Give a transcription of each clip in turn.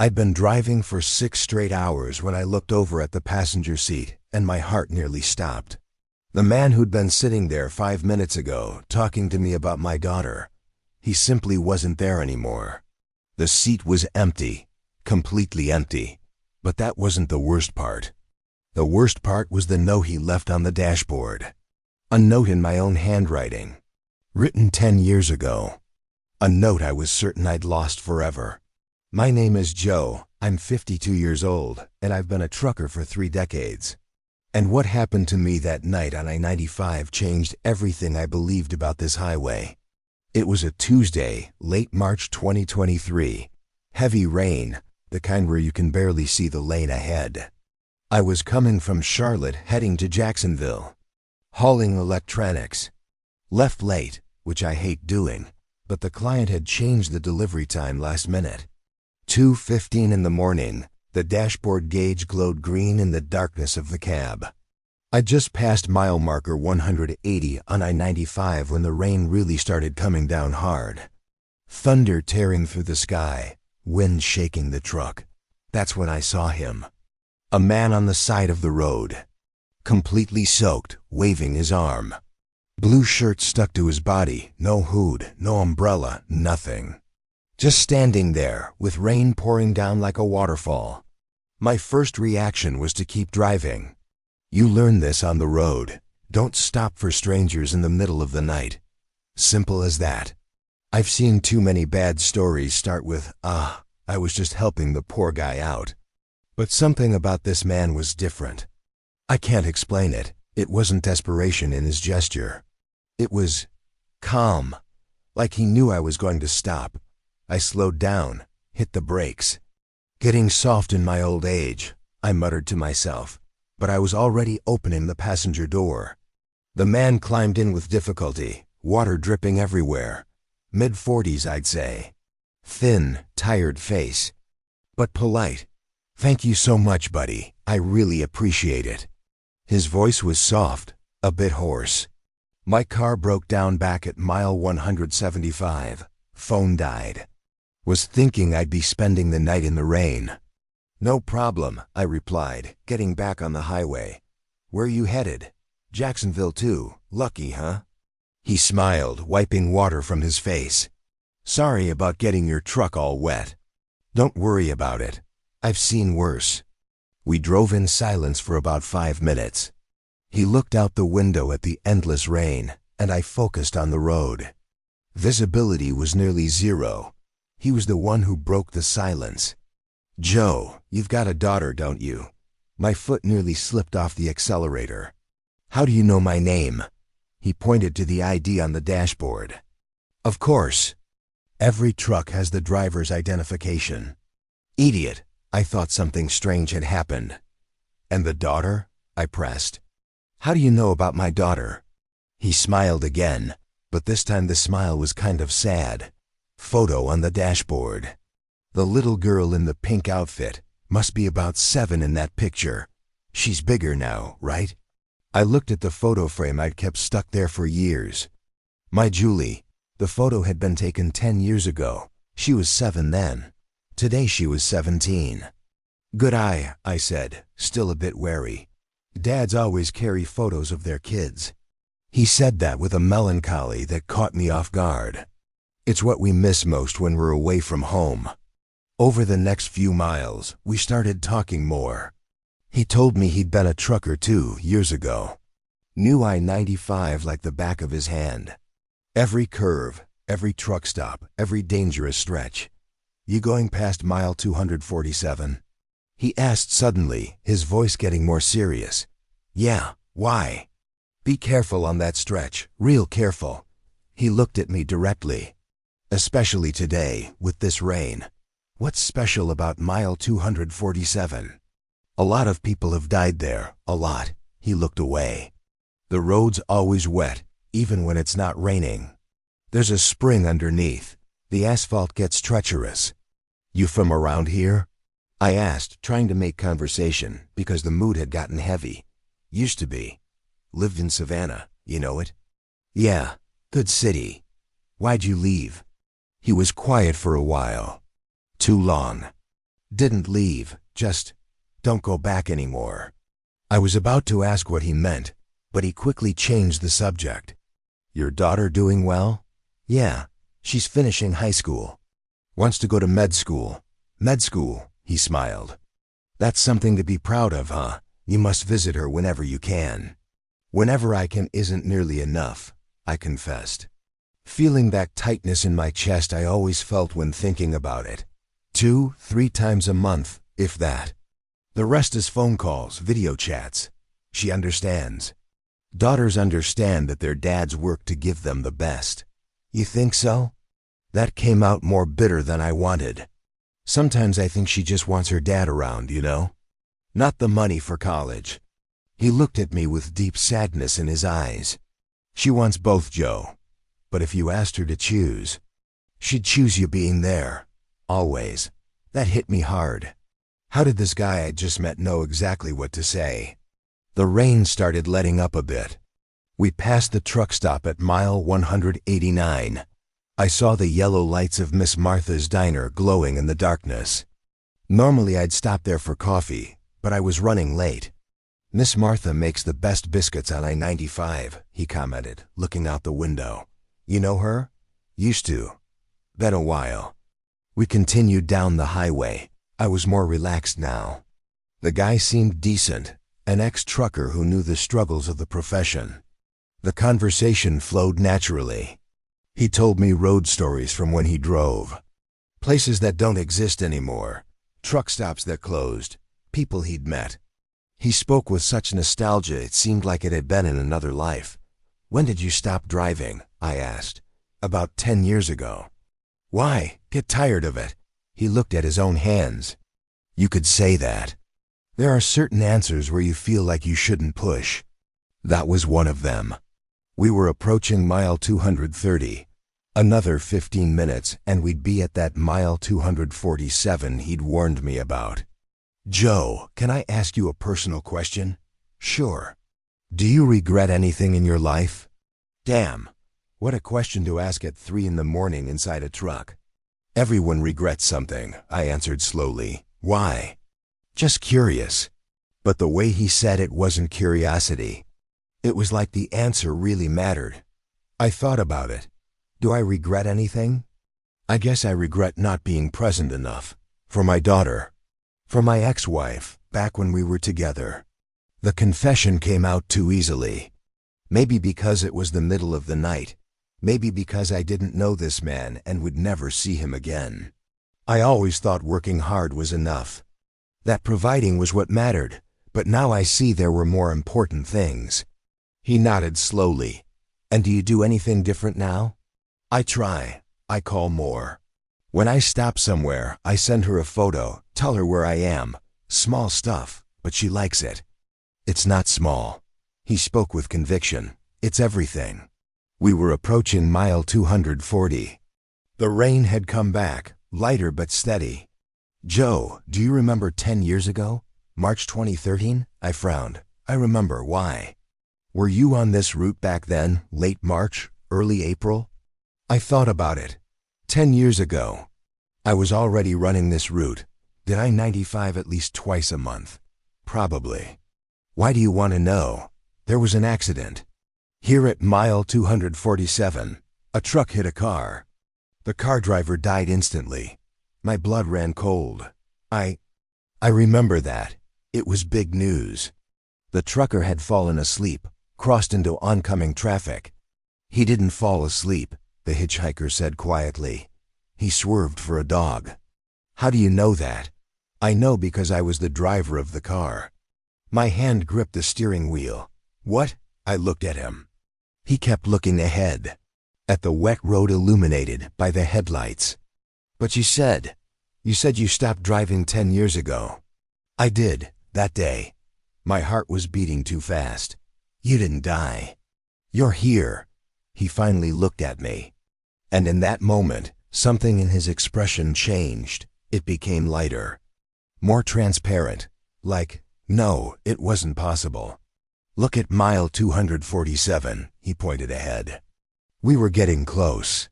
I'd been driving for 6 straight hours when I looked over at the passenger seat, and my heart nearly stopped. The man who'd been sitting there 5 minutes ago, talking to me about my daughter, he simply wasn't there anymore. The seat was empty, completely empty. But that wasn't the worst part. The worst part was the note he left on the dashboard. A note in my own handwriting, written 10 years ago. A note I was certain I'd lost forever. My name is Joe, I'm 52 years old, and I've been a trucker for 3 decades. And what happened to me that night on I-95 changed everything I believed about this highway. It was a Tuesday, late March 2023. Heavy rain, the kind where you can barely see the lane ahead. I was coming from Charlotte heading to Jacksonville, hauling electronics. Left late, which I hate doing, but the client had changed the delivery time last minute. 2:15 in the morning, the dashboard gauge glowed green in the darkness of the cab. I just passed mile marker 180 on I-95 when the rain really started coming down hard. Thunder tearing through the sky, wind shaking the truck. That's when I saw him. A man on the side of the road, completely soaked, waving his arm. Blue shirt stuck to his body, no hood, no umbrella, nothing. Just standing there, with rain pouring down like a waterfall. My first reaction was to keep driving. You learn this on the road. Don't stop for strangers in the middle of the night. Simple as that. I've seen too many bad stories start with, I was just helping the poor guy out. But something about this man was different. I can't explain it. It wasn't desperation in his gesture. It was calm, like he knew I was going to stop. I slowed down, hit the brakes. Getting soft in my old age, I muttered to myself, but I was already opening the passenger door. The man climbed in with difficulty, water dripping everywhere. Mid-40s, I'd say. Thin, tired face, but polite. "Thank you so much, buddy. I really appreciate it." His voice was soft, a bit hoarse. My car broke down back at mile 175. Phone died. Was thinking I'd be spending the night in the rain. "No problem," I replied, getting back on the highway. "Where you headed?" "Jacksonville too. Lucky, huh?" He smiled, wiping water from his face. "Sorry about getting your truck all wet." "Don't worry about it. I've seen worse." We drove in silence for about 5 minutes. He looked out the window at the endless rain, and I focused on the road. Visibility was nearly zero. He was the one who broke the silence. "Joe, you've got a daughter, don't you?" My foot nearly slipped off the accelerator. "How do you know my name?" He pointed to the ID on the dashboard. "Of course. Every truck has the driver's identification." "Idiot, I thought something strange had happened." "And the daughter?" I pressed. "How do you know about my daughter?" He smiled again, but this time the smile was kind of sad. Photo on the dashboard. The little girl in the pink outfit must be about 7 in that picture. She's bigger now, right? I looked at the photo frame I'd kept stuck there for years. My Julie. The photo had been taken 10 years ago. She was 7 then. Today she was 17. "Good eye," I said, still a bit wary. "Dads always carry photos of their kids." He said that with a melancholy that caught me off guard. It's what we miss most when we're away from home. Over the next few miles, we started talking more. He told me he'd been a trucker too, years ago. Knew I-95 like the back of his hand. Every curve, every truck stop, every dangerous stretch. "You going past mile 247? He asked suddenly, his voice getting more serious. "Yeah, why?" "Be careful on that stretch, real careful." He looked at me directly. "Especially today, with this rain. What's special about mile 247? A lot of people have died there, a lot." He looked away. "The road's always wet, even when it's not raining. There's a spring underneath. The asphalt gets treacherous." "You from around here?" I asked, trying to make conversation, because the mood had gotten heavy. "Used to be. Lived in Savannah, you know it?" "Yeah, good city. Why'd you leave?" He was quiet for a while. "Too long." Didn't leave, just don't go back anymore. I was about to ask what he meant, but he quickly changed the subject. Your daughter doing well? Yeah, she's finishing high school. Wants to go to med school. Med school, he smiled. That's something to be proud of, huh? You must visit her whenever you can. Whenever I can isn't nearly enough, I confessed. Feeling that tightness in my chest I always felt when thinking about it. 2-3 times a month, if that. The rest is phone calls, video chats. She understands. Daughters understand that their dads work to give them the best. You think so? That came out more bitter than I wanted. Sometimes I think she just wants her dad around, you know? Not the money for college. He looked at me with deep sadness in his eyes. She wants both, Joe. But if you asked her to choose, she'd choose you being there. Always. That hit me hard. How did this guy I just met know exactly what to say? The rain started letting up a bit. We passed the truck stop at mile 189. I saw the yellow lights of Miss Martha's diner glowing in the darkness. Normally I'd stop there for coffee, but I was running late. Miss Martha makes the best biscuits on I-95, he commented, looking out the window. You know her? Used to. Been a while. We continued down the highway. I was more relaxed now. The guy seemed decent, an ex-trucker who knew the struggles of the profession. The conversation flowed naturally. He told me road stories from when he drove. Places that don't exist anymore. Truck stops that closed. People he'd met. He spoke with such nostalgia it seemed like it had been in another life. When did you stop driving? I asked. About 10 years ago. Why? Get tired of it. He looked at his own hands. You could say that. There are certain answers where you feel like you shouldn't push. That was one of them. We were approaching mile 230. Another 15 minutes and we'd be at that mile 247 he'd warned me about. Joe, can I ask you a personal question? Sure. Do you regret anything in your life? Damn. What a question to ask at 3 in the morning inside a truck. Everyone regrets something, I answered slowly. Why? Just curious. But the way he said it wasn't curiosity. It was like the answer really mattered. I thought about it. Do I regret anything? I guess I regret not being present enough. For my daughter. For my ex-wife, back when we were together. The confession came out too easily. Maybe because it was the middle of the night. Maybe because I didn't know this man and would never see him again. I always thought working hard was enough. That providing was what mattered, but now I see there were more important things. He nodded slowly. And do you do anything different now? I try. I call more. When I stop somewhere, I send her a photo, tell her where I am. Small stuff, but she likes it. It's not small. He spoke with conviction. It's everything. We were approaching mile 240. The rain had come back, lighter but steady. Joe, do you remember 10 years ago? March 2013? I frowned. I remember. Why? Were you on this route back then, late March, early April? I thought about it. 10 years ago. I was already running this route. Did I-95 at least twice a month? Probably. Why do you want to know? There was an accident. Here at mile 247, a truck hit a car. The car driver died instantly. My blood ran cold. I remember that. It was big news. The trucker had fallen asleep, crossed into oncoming traffic. He didn't fall asleep, the hitchhiker said quietly. He swerved for a dog. How do you know that? I know because I was the driver of the car. My hand gripped the steering wheel. What? I looked at him. He kept looking ahead, at the wet road illuminated by the headlights. But you said you stopped driving 10 years ago. I did, that day. My heart was beating too fast. You didn't die. You're here. He finally looked at me. And in that moment, something in his expression changed. It became lighter. More transparent. Like, no, it wasn't possible. Look at mile 247, he pointed ahead. We were getting close.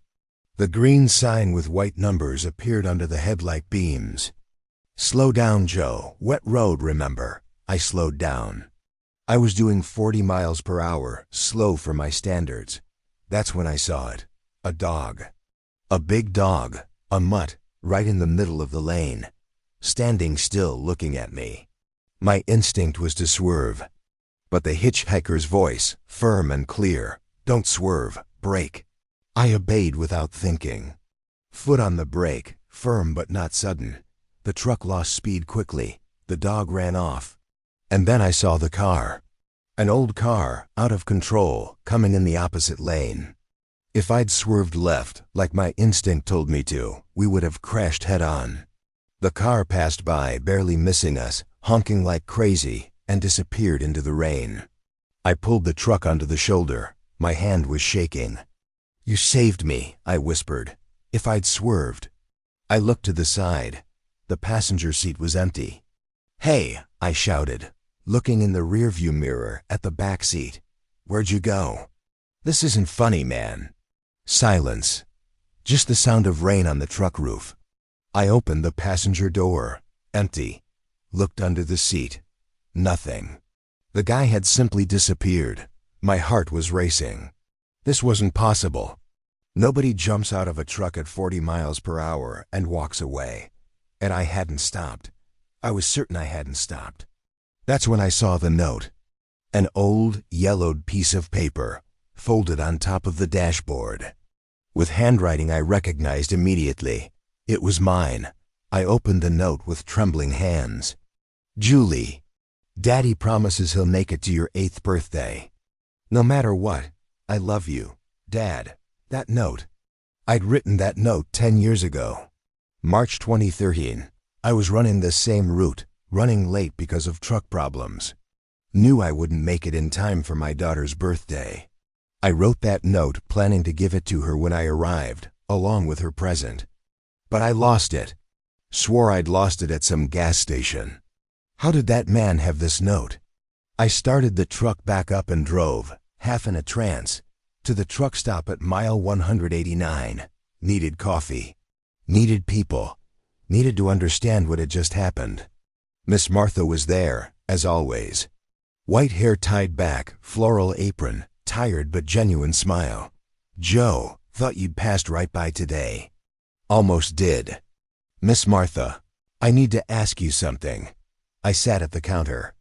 The green sign with white numbers appeared under the headlight beams. "Slow down, Joe. Wet road, remember?" I slowed down. I was doing 40 miles per hour, slow for my standards. That's when I saw it. A dog. A big dog, a mutt, right in the middle of the lane, standing still looking at me. My instinct was to swerve. But the hitchhiker's voice, firm and clear, "Don't swerve, brake." I obeyed without thinking. Foot on the brake, firm but not sudden. The truck lost speed quickly. The dog ran off. And then I saw the car. An old car, out of control, coming in the opposite lane. If I'd swerved left, like my instinct told me to, we would have crashed head-on. The car passed by, barely missing us, honking like crazy, and disappeared into the rain. I pulled the truck onto the shoulder. My hand was shaking. "You saved me," I whispered. "If I'd swerved." I looked to the side. The passenger seat was empty. "Hey," I shouted, looking in the rearview mirror at the back seat. "Where'd you go?" "This isn't funny, man." Silence. Just the sound of rain on the truck roof. I opened the passenger door. Empty. Looked under the seat. Nothing. The guy had simply disappeared. My heart was racing. This wasn't possible. Nobody jumps out of a truck at 40 miles per hour and walks away. And I hadn't stopped. I was certain I hadn't stopped. That's when I saw the note. An old, yellowed piece of paper, folded on top of the dashboard. With handwriting I recognized immediately. It was mine. I opened the note with trembling hands. "Julie, Daddy promises he'll make it to your 8th birthday. No matter what, I love you, Dad." That note. I'd written that note 10 years ago. March 2013. I was running the same route, running late because of truck problems. Knew I wouldn't make it in time for my daughter's birthday. I wrote that note planning to give it to her when I arrived, along with her present. But I lost it. Swore I'd lost it at some gas station. How did that man have this note? I started the truck back up and drove, half in a trance, to the truck stop at mile 189. Needed coffee. Needed people. Needed to understand what had just happened. Miss Martha was there, as always. White hair tied back, floral apron, tired but genuine smile. "Joe, thought you'd passed right by today." Almost did. "Miss Martha, I need to ask you something." I sat at the counter.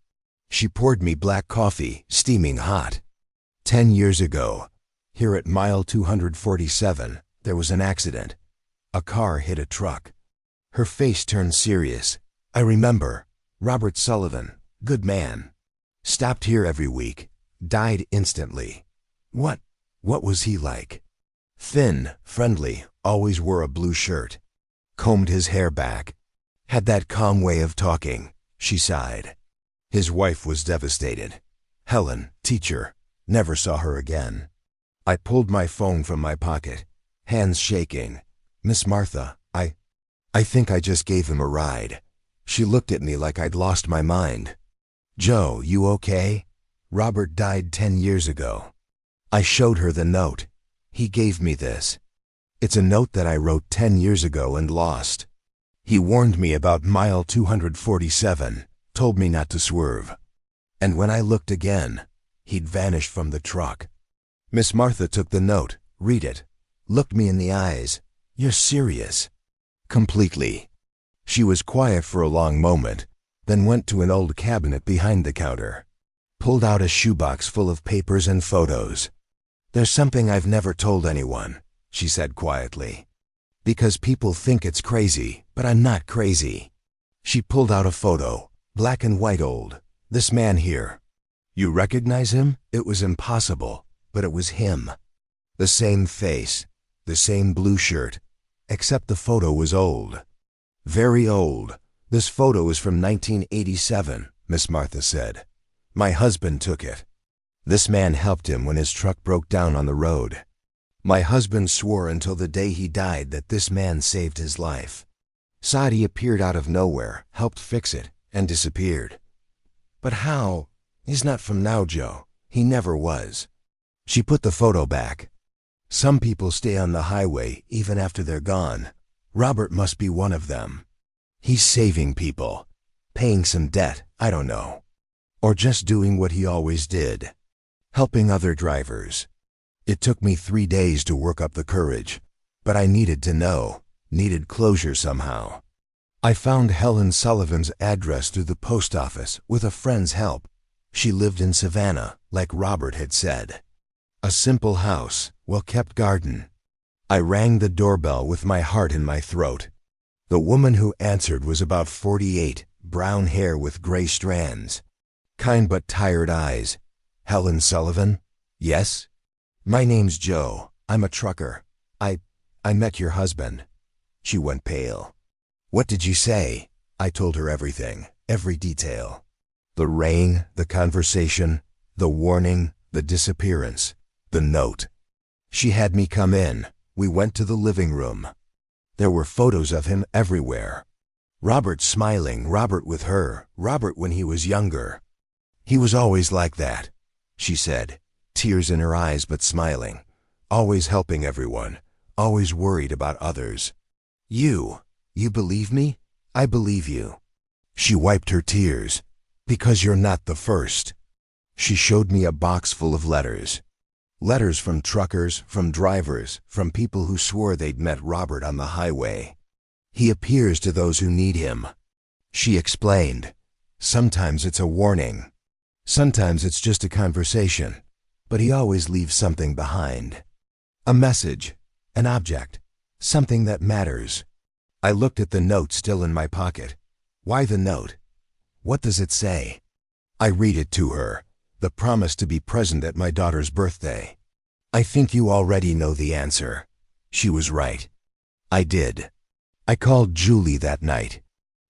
She poured me black coffee, steaming hot. 10 years ago, here at mile 247, there was an accident. A car hit a truck. Her face turned serious. I remember. Robert Sullivan, good man. Stopped here every week. Died instantly. What was he like? Thin, friendly, always wore a blue shirt. Combed his hair back. Had that calm way of talking. She sighed. His wife was devastated. Helen, teacher, never saw her again. I pulled my phone from my pocket, hands shaking. "Miss Martha, I think I just gave him a ride." She looked at me like I'd lost my mind. "Joe, you okay? Robert died 10 years ago." I showed her the note. "He gave me this. It's a note that I wrote 10 years ago and lost. He warned me about mile 247, told me not to swerve. And when I looked again, he'd vanished from the truck." Miss Martha took the note, read it, looked me in the eyes. "You're serious?" "Completely." She was quiet for a long moment, then went to an old cabinet behind the counter. Pulled out a shoebox full of papers and photos. "There's something I've never told anyone," she said quietly. "Because people think it's crazy, but I'm not crazy." She pulled out a photo, black and white old. "This man here. You recognize him? It was impossible. But it was him. The same face, the same blue shirt, except the photo was old. Very old. This photo is from 1987, Miss Martha said. My husband took it. This man helped him when his truck broke down on the road. My husband swore until the day he died that this man saved his life. Saudi appeared out of nowhere, helped fix it, and disappeared. But how? He's not from now, Joe. He never was." She put the photo back. "Some people stay on the highway even after they're gone. Robert must be one of them." He's saving people, paying some debt, I don't know. Or just doing what he always did, helping other drivers. It took me 3 days to work up the courage, but I needed to know, needed closure somehow. I found Helen Sullivan's address through the post office with a friend's help. She lived in Savannah, like Robert had said. A simple house, well-kept garden. I rang the doorbell with my heart in my throat. The woman who answered was about 48, brown hair with gray strands. Kind but tired eyes. Helen Sullivan? Yes? My name's Joe. I'm a trucker. I met your husband. She went pale. What did you say? I told her everything, every detail. The rain, the conversation, the warning, the disappearance, the note. She had me come in. We went to the living room. There were photos of him everywhere. Robert smiling, Robert with her, Robert when he was younger. He was always like that, she said, tears in her eyes but smiling. Always helping everyone, always worried about others. You believe me? I believe you. She wiped her tears. Because you're not the first. She showed me a box full of letters. Letters from truckers, from drivers, from people who swore they'd met Robert on the highway. He appears to those who need him. She explained. Sometimes it's a warning. Sometimes it's just a conversation. But he always leaves something behind. A message, an object, something that matters. I looked at the note still in my pocket. Why the note? What does it say? I read it to her. The promise to be present at my daughter's birthday. I think you already know the answer. She was right. I did. I called Julie that night.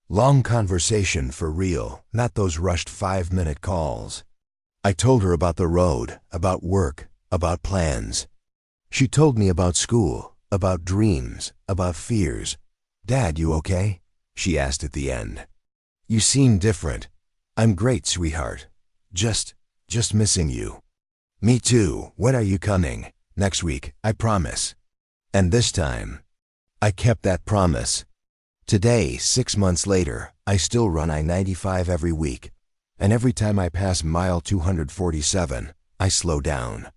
Long conversation for real, not those rushed 5-minute calls. I told her about the road, about work, about plans. She told me about school, about dreams, about fears. Dad, you okay? She asked at the end. You seem different. I'm great, sweetheart. Just missing you. Me too. When are you coming? Next week, I promise. And this time, I kept that promise. Today, 6 months later, I still run I-95 every week. And every time I pass mile 247, I slow down.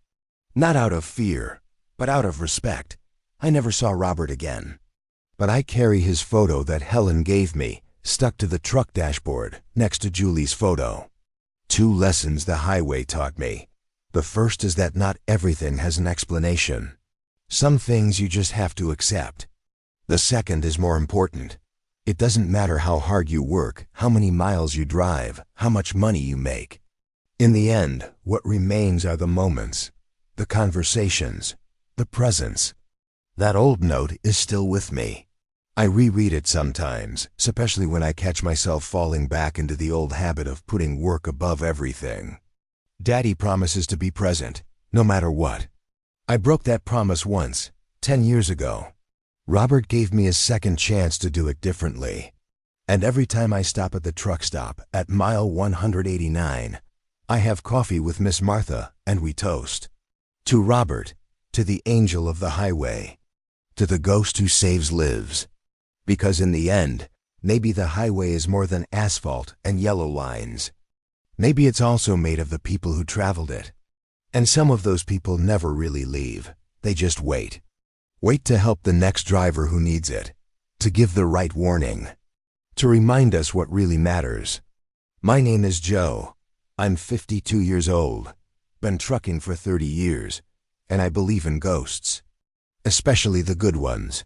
Not out of fear, but out of respect. I never saw Robert again. But I carry his photo that Helen gave me, stuck to the truck dashboard, next to Julie's photo. 2 lessons the highway taught me. The first is that not everything has an explanation. Some things you just have to accept. The second is more important. It doesn't matter how hard you work, how many miles you drive, how much money you make. In the end, what remains are the moments, the conversations, the presence. That old note is still with me. I reread it sometimes, especially when I catch myself falling back into the old habit of putting work above everything. Daddy promises to be present, no matter what. I broke that promise once, 10 years ago. Robert gave me a second chance to do it differently. And every time I stop at the truck stop at mile 189, I have coffee with Miss Martha and we toast. To Robert, to the angel of the highway, to the ghost who saves lives. Because in the end, maybe the highway is more than asphalt and yellow lines. Maybe it's also made of the people who traveled it. And some of those people never really leave. They just wait. Wait to help the next driver who needs it. To give the right warning. To remind us what really matters. My name is Joe. I'm 52 years old. Been trucking for 30 years. And I believe in ghosts. Especially the good ones.